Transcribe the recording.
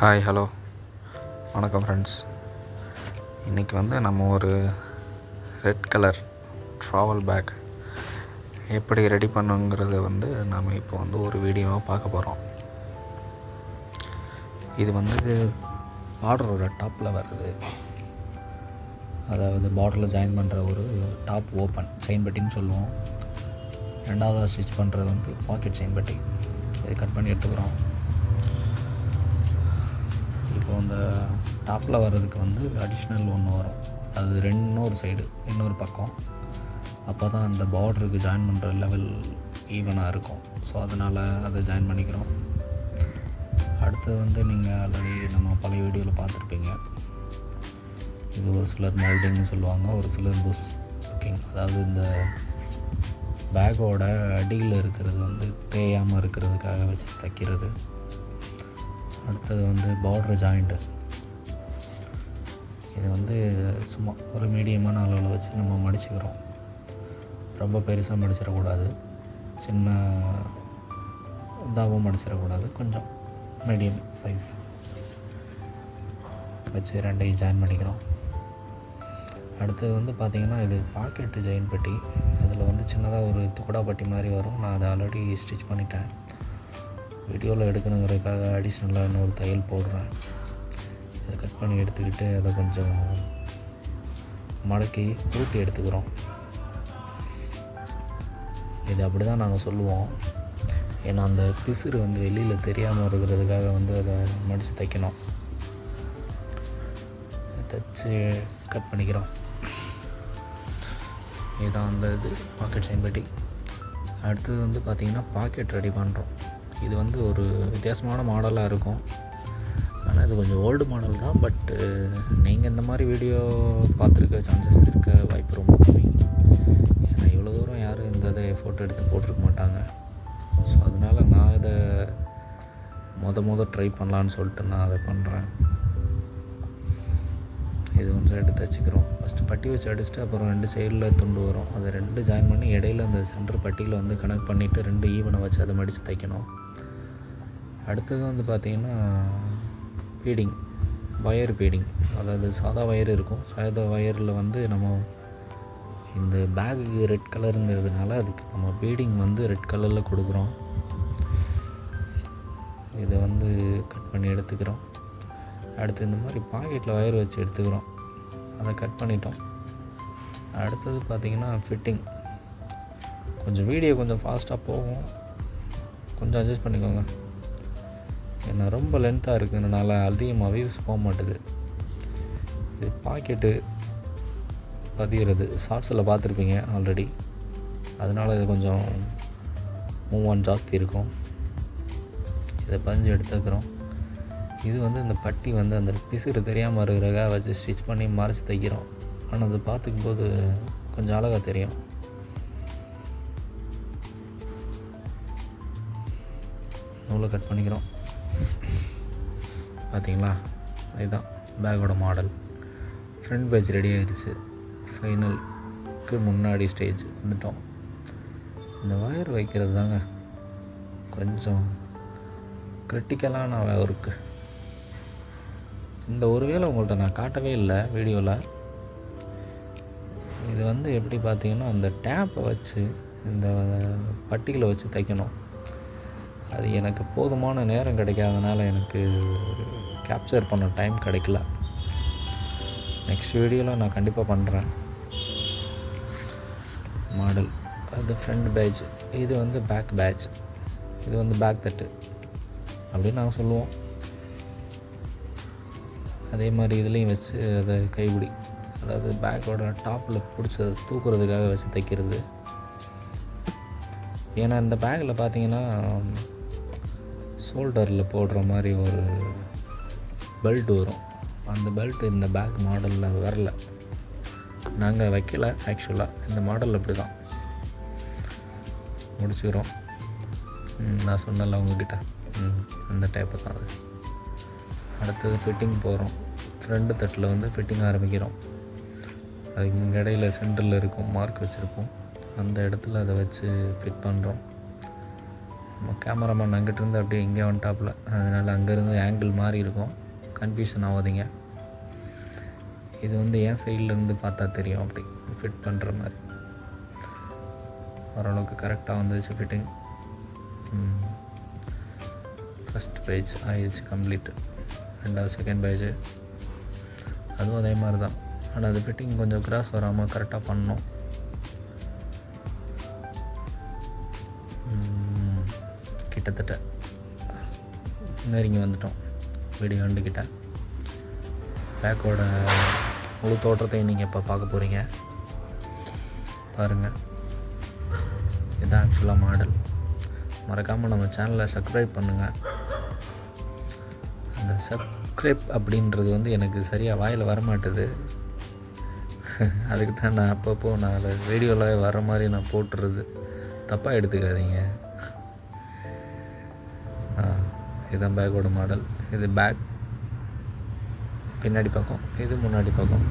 Hi hello வணக்கம் friends. இன்றைக்கி நம்ம ஒரு ரெட் கலர் ட்ராவல் பேக் எப்படி ரெடி பண்ணுங்கிறத நாம் இப்போ ஒரு வீடியோவாக பார்க்க போகிறோம். இது பார்டரோட டாப்பில் வருது, அதாவது பார்டரில் ஜாயின் பண்ணுற ஒரு டாப் ஓப்பன் செயின் பட்டின்னு சொல்லுவோம். ரெண்டாவதாக ஸ்டிச் பண்ணுறது பாக்கெட் செயின் பட்டி. இதை கட் பண்ணி எடுத்துக்கிறோம். இப்போ அந்த டாப்பில் வர்றதுக்கு அடிஷ்னல் ஒன்று வரும், அது இன்னொரு சைடு இன்னொரு பக்கம். அப்போ தான் அந்த பார்டருக்கு ஜாயின் பண்ணுற லெவல் ஈவனாக இருக்கும். ஸோ அதனால் அதை ஜாயின் பண்ணிக்கிறோம். அடுத்தது நீங்கள் ஆல்ரெடி நம்ம பழைய வீடியோவில் பார்த்துருப்பீங்க. இது ஒரு சிலர் மோல்டிங்னு சொல்லுவாங்க, ஒரு சிலர் புஷ் ஒர்க்கிங், அதாவது இந்த பேக்கோட அடியில் இருக்கிறது தேயாமல் இருக்கிறதுக்காக வச்சு தைக்கிறது. அடுத்தது பார்டர் ஜாயிண்ட்டு. இது சும்மா ஒரு மீடியமான அளவில் வச்சு நம்ம மடிச்சுக்கிறோம். ரொம்ப பெருசாக மடிச்சிடக்கூடாது, சின்ன இதாகவும் மடிச்சிடக்கூடாது, கொஞ்சம் மீடியம் சைஸ் வச்சு ரெண்டையும் ஜாயின் பண்ணிக்கிறோம். அடுத்தது பார்த்திங்கன்னா இது பாக்கெட்டு ஜாயின் பட்டி. அதில் சின்னதாக ஒரு துக்கடா பட்டி மாதிரி வரும். நான் அதை ஆல்ரெடி ஸ்டிச் பண்ணிட்டேன். வீடியோவில் எடுக்கணுங்கிறதுக்காக அடிஷ்னலாக இன்னொரு தையல் போடுறேன். இதை கட் பண்ணி எடுத்துக்கிட்டு அதை கொஞ்சம் மடக்கி ஊட்டி எடுத்துக்கிறோம். இது அப்படி தான் நாங்கள் சொல்லுவோம். ஏன்னா அந்த பிசுறு வெளியில் தெரியாமல் இருக்கிறதுக்காக அதை மடித்து தைக்கணும். தைச்சி கட் பண்ணிக்கிறோம். இதுதான் அந்த பாக்கெட் செயின் பட்டி. அடுத்தது பார்த்திங்கன்னா பாக்கெட் ரெடி பண்ணுறோம். இது ஒரு வித்தியாசமான மாடலாக இருக்கும். ஆனால் இது கொஞ்சம் ஓல்டு மாடல் தான். பட்டு நீங்கள் இந்த மாதிரி வீடியோ பார்த்துருக்க சான்சஸ் இருக்க வாய்ப்பு ரொம்ப கம்மி. ஏன்னா இவ்வளோ தூரம் யாரும் இதை ஃபோட்டோ எடுத்து போட்டிருக்க மாட்டாங்க. ஸோ அதனால் நான் இதை ட்ரை பண்ணலான்னு சொல்லிட்டு நான் அதை பண்ணுறேன். இது ஒன்று சைடு தைச்சிக்கிறோம். ஃபஸ்ட்டு பட்டி வச்சு அடிச்சுட்டு அப்புறம் 2 சைடில் துண்டு வரும், அதை 2 ஜாயின் பண்ணி இடையில அந்த சென்டர் பட்டியில் கனெக்ட் பண்ணிவிட்டு 2 ஈவனை வச்சு அதை மடித்து தைக்கணும். அடுத்தது பார்த்திங்கன்னா பீடிங், வயர் பீடிங். அதாவது சாதா வயர் இருக்கும். சாதா வயரில் நம்ம இந்த பேக்கு ரெட் கலருங்கிறதுனால அதுக்கு நம்ம பீடிங் ரெட் கலரில் கொடுக்குறோம். இதை கட் பண்ணி எடுத்துக்கிறோம். அடுத்து இந்த மாதிரி பாக்கெட்டில் வயர் வச்சு எடுத்துக்கிறோம். அதை கட் பண்ணிட்டோம். அடுத்தது பார்த்திங்கன்னா ஃபிட்டிங். கொஞ்சம் வீடியோ கொஞ்சம் ஃபாஸ்ட்டாக போகும், கொஞ்சம் அட்ஜஸ்ட் பண்ணிக்கோங்க. ஏன்னா ரொம்ப லென்த்தாக இருக்கிறதுனால அதிகமாக வியூஸ் போக மாட்டுது. இது பாக்கெட்டு பதிகிறது ஷார்ட்ஸில் பார்த்துருப்பீங்க ஆல்ரெடி. அதனால் இது கொஞ்சம் மூவ் ஆன் ஜாஸ்தி இருக்கும். இதை பதிஞ்சு எடுத்துக்கிறோம். இது இந்த பட்டி அந்த பிசுறு தெரியாமல் இருக்கிறக்காக வச்சு ஸ்டிச் பண்ணி மறைச்சி தைக்கிறோம். ஆனால் அது பார்த்துக்கும் போது கொஞ்சம் அழகாக தெரியும். நூலை கட் பண்ணிக்கிறோம். பார்த்தீங்களா, இதுதான் பேக்கோட மாடல். ஃப்ரண்ட் பேஜ் ரெடி ஆகிடுச்சு. ஃபைனலுக்கு முன்னாடி ஸ்டேஜ் வந்துட்டோம். இந்த வயர் வைக்கிறது தாங்க கொஞ்சம் கிரிட்டிக்கலான ஒர்க்கு. இந்த ஒரு வேளை உங்கள்கிட்ட நான் காட்டவே இல்லை வீடியோவில். இது எப்படி பார்த்தீங்கன்னா அந்த டேப்பை வச்சு இந்த பட்டிகளை வச்சு தைக்கணும். அது எனக்கு போதுமான நேரம் கிடைக்காதனால எனக்கு கேப்சர் பண்ண டைம் கிடைக்கல. நெக்ஸ்ட் வீடியோவில் நான் கண்டிப்பாக பண்ணுறேன். மாடல் அது ஃப்ரண்ட் பேட்ச், இது பேக் பேட்ச், இது பேக் தட்டு அப்படின்னு நாங்கள் சொல்லுவோம். அதே மாதிரி இதுலேயும் வச்சு அதை கைப்பிடி, அதாவது பேக்கோட டாப்பில் பிடிச்ச தூக்குறதுக்காக வச்சு தைக்கிறது. ஏன்னா இந்த பேக்கில் பார்த்தீங்கன்னா ஷோல்டரில் போடுற மாதிரி ஒரு பெல்ட் வரும். அந்த பெல்ட் இந்த பேக் மாடலில் வரல, நாங்கள் வைக்கல. ஆக்சுவலாக இந்த மாடல் அப்படி தான் முடிச்சுக்கிறோம். நான் சொன்னல உங்ககிட்ட அந்த டைப்பை தான் அது. அடுத்தது ஃபிட்டிங் போகிறோம். ஃப்ரண்ட் தட்டில் ஃபிட்டிங் ஆரம்பிக்கிறோம். அதுக்கு இடையில சென்டரில் இருக்கும் மார்க் வச்சுருப்போம், அந்த இடத்துல அதை வச்சு ஃபிட் பண்ணுறோம். நம்ம கேமராமேன் அங்கிட்டிருந்து அப்படியே இங்கே வந்துட்டாப்புல, அதனால் அங்கேருந்து ஆங்கிள் மாறி இருக்கும், கன்ஃபியூஷன் ஆகாதீங்க. இது வந்து என் சைட்லேருந்து பார்த்தா தெரியும், அப்படி ஃபிட் பண்ணுற மாதிரி. ஓரளவுக்கு கரெக்டாக வந்துருச்சு ஃபிட்டிங். ஃபஸ்ட் பேஜ் ஆயிடுச்சு கம்ப்ளீட். ரெண்டாவது செகண்ட் பேஜ் அதுவும் அதே மாதிரி தான். ஆனால் அது ஃபிட்டிங் கொஞ்சம் கிராஸ் வராமல் கரெக்டாக பண்ணோம். கிட்டத்தட்ட நெருங்கி வந்துட்டோம் வீடியோ வந்துக்கிட்ட. பேக்கோட முழு தோற்றத்தையும் நீங்கள் இப்போ பார்க்க போகிறீங்க, பாருங்கள். இதுதான் ஆக்சுவலாக மாடல். மறக்காமல் நம்ம சேனலை சப்ஸ்கிரைப் பண்ணுங்கள். அந்த சப்ஸ்கிரைப் அப்படின்றது வந்து எனக்கு சரியாக வாயில் வரமாட்டுது. அதுக்கு தான் நான் அப்பப்போ நான் அதில் வீடியோவில் வர மாதிரி நான் போட்டுறது, தப்பாக எடுத்துக்காதீங்க. இதுதான் பேக்கோட மாடல். இது பேக் பின்னாடி பக்கம், இது முன்னாடி பக்கம்.